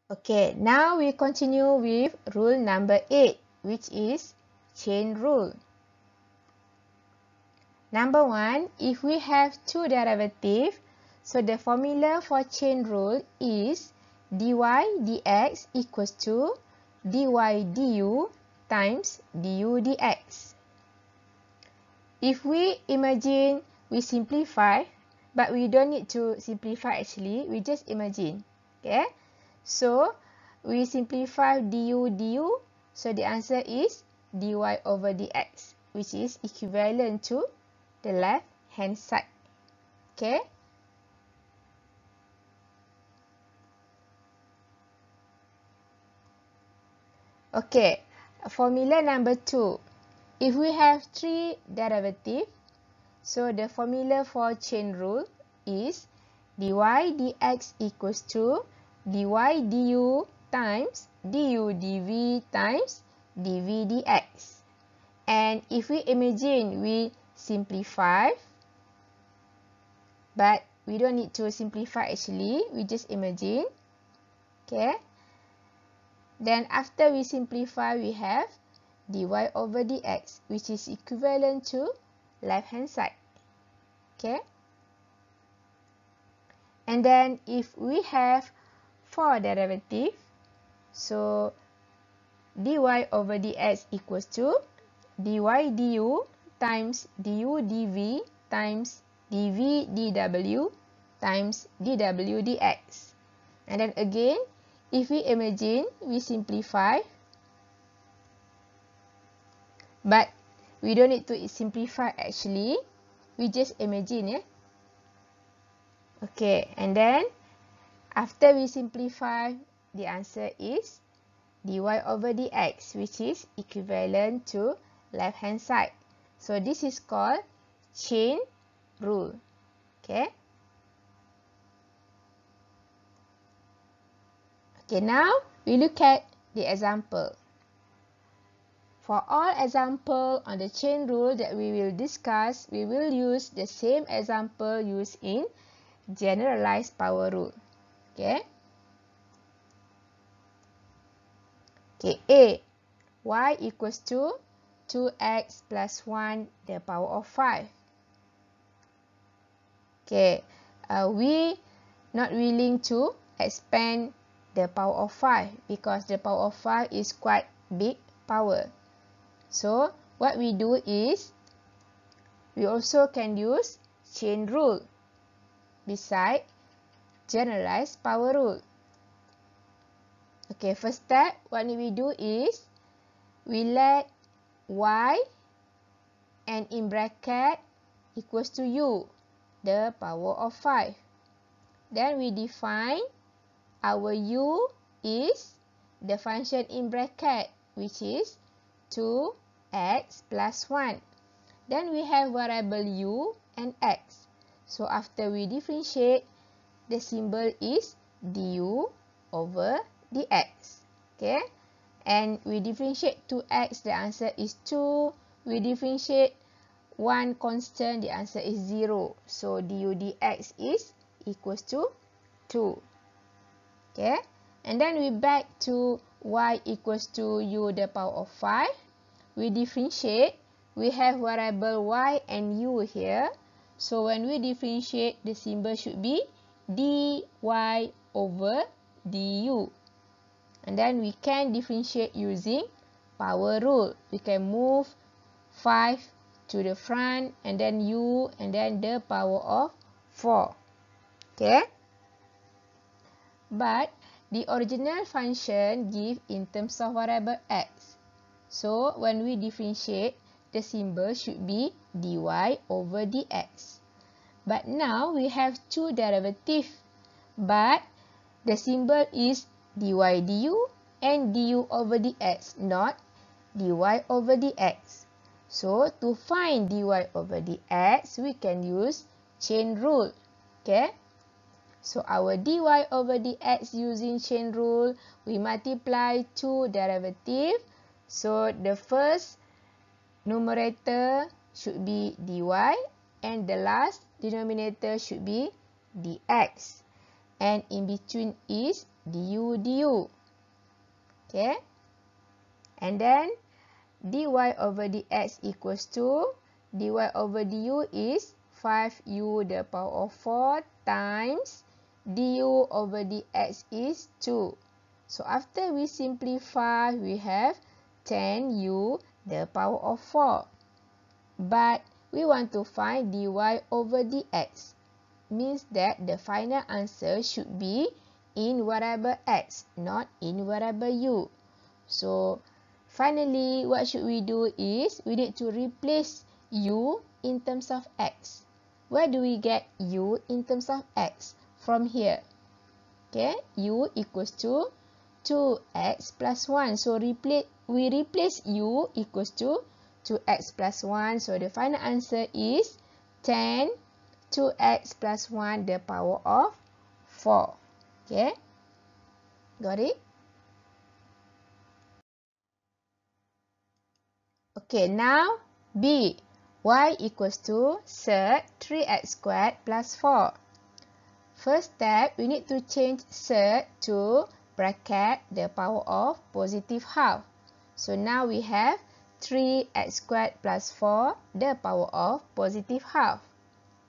Okay, now we continue with rule number 8, which is chain rule. Number 1, if we have two derivatives, so the formula for chain rule is dy dx equals to dy du times du dx. If we imagine, we simplify, but we don't need to simplify actually, we just imagine. Okay, so we simplify du, so the answer is dy over dx, which is equivalent to the left hand side. Okay. Okay, formula number 2. If we have three derivatives, so the formula for chain rule is dy dx equals to dy du times du dv times dv dx. And if we imagine, we simplify, but we don't need to simplify actually, we just imagine. Okay. Then after we simplify, we have dy over dx, which is equivalent to left hand side. Okay. And then if we have four derivatives, so dy over dx equals to dy du times du dv times dv dw times dw dx. And then again, if we imagine, we simplify, but we don't need to simplify actually, we just imagine, yeah. Okay, and then after we simplify, the answer is dy over dx, which is equivalent to left hand side. So this is called chain rule. Okay. Okay, now we look at the example. For all example on the chain rule that we will discuss, we will use the same example used in generalized power rule. Okay. Okay, A, y equals to 2x plus 1 the power of 5. Okay, we not willing to expand the power of 5 because the power of 5 is quite big power. So what we do is, we also can use chain rule beside generalized power rule. Okay, first step, what we do is, we let y and in bracket equals to u, the power of 5. Then we define our u is the function in bracket, which is 2x plus 1. Then we have variable u and x. So after we differentiate, the symbol is du over dx. Okay. And we differentiate 2x, the answer is 2. We differentiate 1 constant, the answer is 0. So du dx is equals to 2. Okay. And then we back to y equals to u the power of 5. We differentiate. We have variable y and u here. So when we differentiate, the symbol should be dy over du. And then we can differentiate using power rule. We can move 5 to the front, and then u, and then the power of 4. Okay. But the original function give in terms of variable x. So when we differentiate, the symbol should be dy over dx. But now we have two derivatives, but the symbol is dy du and du over dx, not dy over dx. So to find dy over dx, we can use chain rule. Okay. So our dy over dx using chain rule, we multiply two derivatives. So the first numerator should be dy and the last denominator should be dx. And in between is du. Okay. And then dy over dx equals to dy over du is 5u the power of 4 times du over dx is 2. So after we simplify, we have 10u the power of 4. But we want to find dy over dx. Means that the final answer should be in variable x, not in variable u. So finally, what should we do is we need to replace u in terms of x. Where do we get u in terms of x? From here. Okay, u equals to 2x plus 1. So we replace u equals to 2x plus 1. So the final answer is 10 2x plus 1 the power of 4. Okay, got it? Okay, now B. Y equals to set 3x squared plus 4. First step, we need to change set to bracket the power of positive half. So now we have 3x squared plus 4 the power of positive half.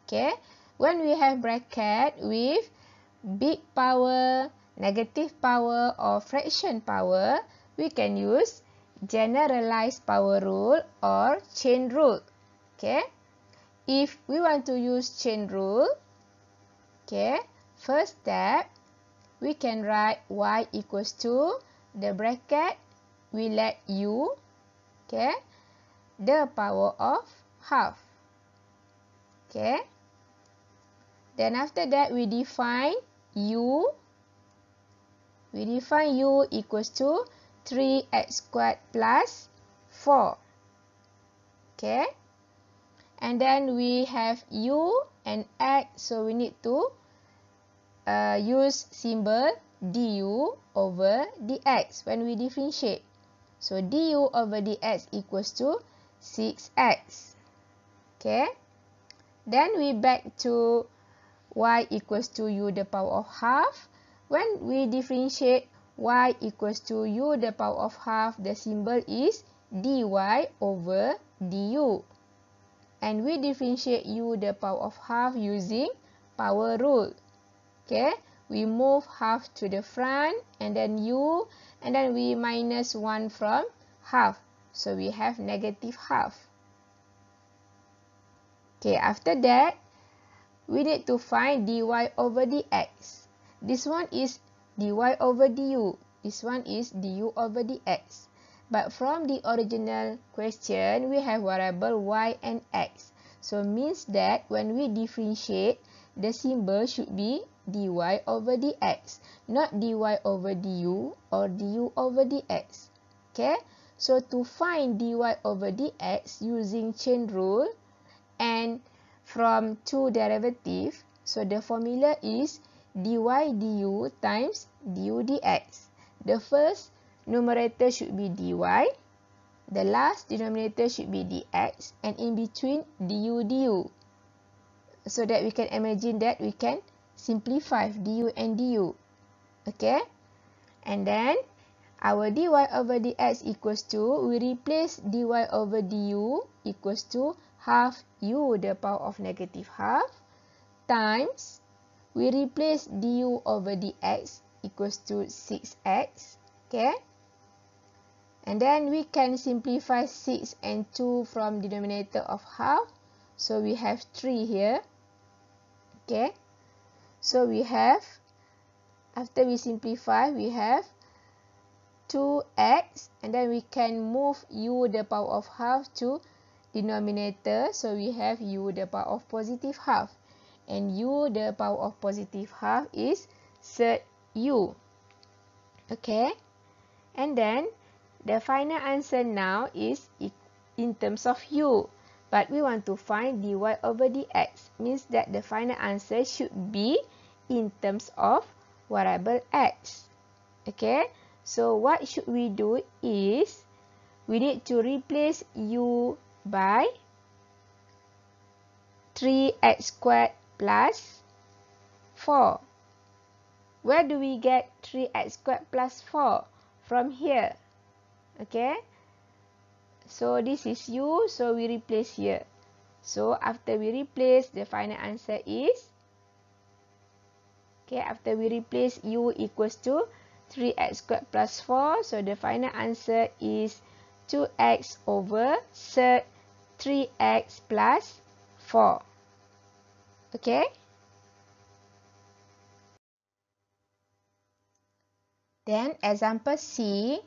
Okay, when we have bracket with big power, negative power or fraction power, we can use generalized power rule or chain rule. Okay, if we want to use chain rule, okay, first step, we can write y equals to the bracket, we let u, okay, the power of half. Okay, then after that we define u. We define u equals to 3x squared plus 4. Okay. And then we have u and x. So we need to use symbol du over dx when we differentiate. So du over dx equals to 6x. Okay. Then we back to y equals to u the power of half. When we differentiate y equals to u the power of half, the symbol is dy over du. And we differentiate u the power of half using power rule. Okay, we move half to the front and then u, and then we minus 1 from half. So we have negative half. Okay, after that, we need to find dy over dx. This one is dy over du. This one is du over dx. But from the original question, we have variable y and x. So means that when we differentiate, the symbol should be dy over dx, not dy over du or du over dx. Okay, so to find dy over dx using chain rule and from two derivatives, so the formula is dy du times du dx. The first numerator should be dy, the last denominator should be dx, and in between du. So that we can imagine that we can simplify du and du. Okay, and then our dy over dx equals to, we replace dy over du equals to half u the power of negative half times, we replace du over dx equals to 6x. Okay, and then we can simplify 6 and 2 from denominator of half. So we have 3 here. Okay, so we have, after we simplify, we have 2x, and then we can move u the power of half to denominator. So we have u the power of positive half, and u the power of positive half is third u. Okay, and then the final answer now is in terms of u, but we want to find dy over dx, means that the final answer should be in terms of variable x. Okay, so what should we do is we need to replace u by 3x squared plus 4. where do we get 3x squared plus 4? From here. Okay. So this is u, so we replace here. So after we replace, the final answer is, okay, after we replace u equals to 3x squared plus 4, so the final answer is 2x over third 3x plus 4. Okay. Then example C,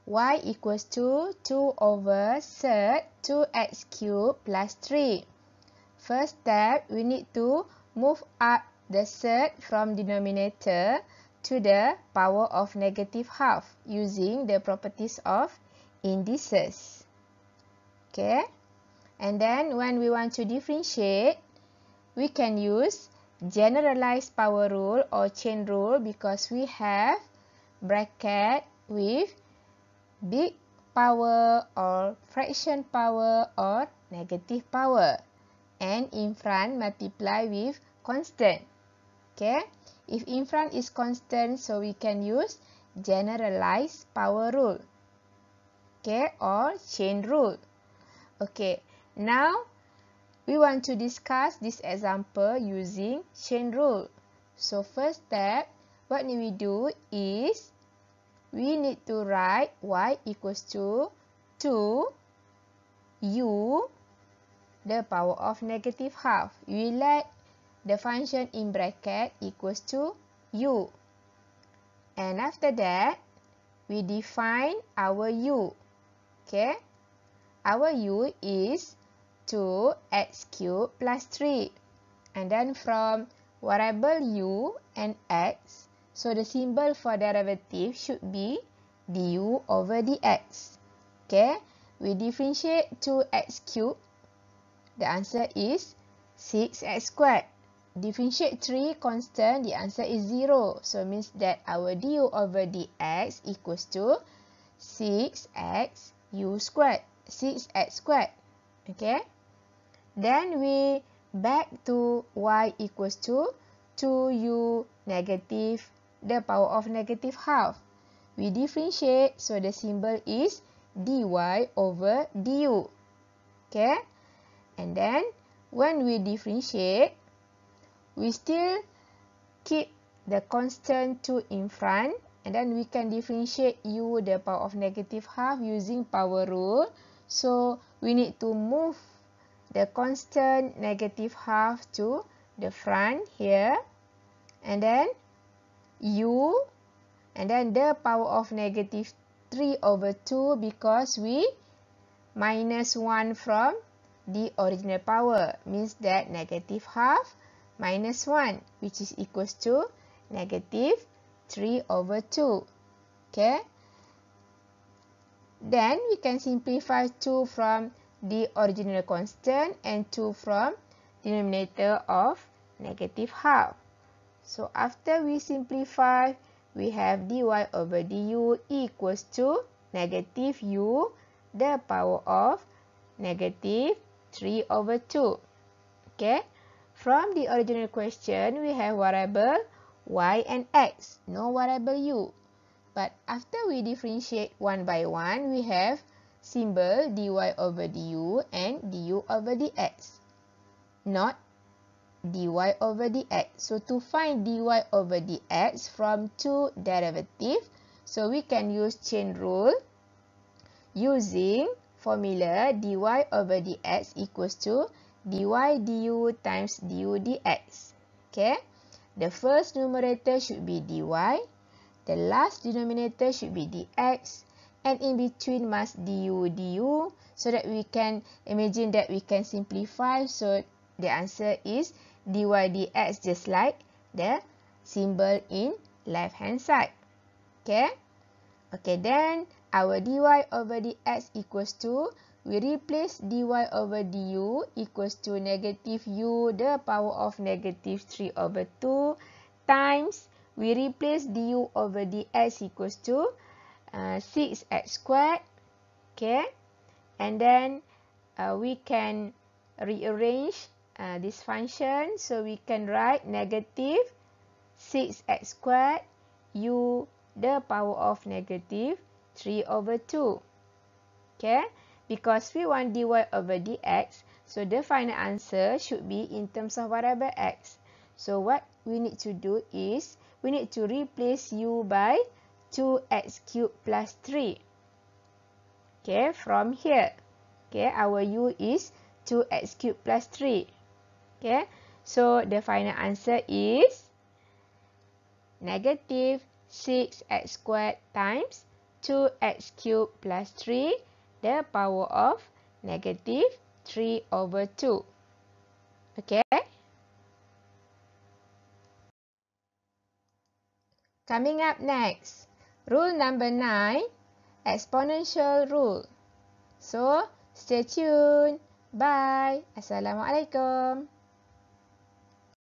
y equals to 2 over third 2x cubed plus 3. First step, we need to move up the third from denominator to the power of negative half using the properties of indices. Okay. And then when we want to differentiate, we can use generalized power rule or chain rule because we have bracket with big power or fraction power or negative power, and in front multiply with constant. Okay, if in front is constant, so we can use generalized power rule, okay, or chain rule. Okay, now we want to discuss this example using chain rule. So first step, what need we do is we need to write y equals to 2 u the power of negative half. We let the function in bracket equals to u. And after that, we define our u. Okay, our u is 2x cubed plus 3. And then from variable u and x, so the symbol for derivative should be du over dx. Okay, we differentiate 2x cubed. The answer is 6x squared. Differentiate 3 constant, the answer is 0. So means that our du over dx equals to 6x u squared. 6x squared. Okay. Then we back to y equals to 2u negative the power of negative half. We differentiate, so the symbol is dy over du. Okay. And then when we differentiate, we still keep the constant 2 in front, and then we can differentiate u the power of negative half using power rule. So we need to move the constant negative half to the front here, and then u, and then the power of negative 3 over 2 because we minus 1 from the original power, means that negative half minus 1, which is equals to negative 3 over 2. Okay. Then we can simplify 2 from the original constant and 2 from denominator of negative half. So after we simplify, we have dy over du equals to negative u the power of negative 3 over 2. Okay. From the original question, we have variable y and x, no variable u. But after we differentiate one by one, we have symbol dy over du and du over dx, not dy over dx. So to find dy over dx from two derivatives, so we can use chain rule using formula dy over dx equals to dy du times du dx. Okay, the first numerator should be dy, the last denominator should be dx, and in between must du, so that we can imagine that we can simplify. So the answer is dy dx, just like the symbol in left hand side. Okay. Okay, then our dy over dx equals to, we replace dy over du equals to negative u the power of negative 3 over 2 times, we replace du over dx equals to 6x squared. Okay, and then we can rearrange this function, so we can write negative 6x squared u the power of negative 3 over 2. Okay, because we want dy over dx, so the final answer should be in terms of variable x. So what we need to do is, we need to replace u by 2x cubed plus 3. Okay, from here. Okay, our u is 2x cubed plus 3. Okay, so the final answer is negative 6x squared times 2x cubed plus 3, the power of negative 3 over 2. Okay. Coming up next, rule number 9, exponential rule. So, stay tuned. Bye. Assalamualaikum.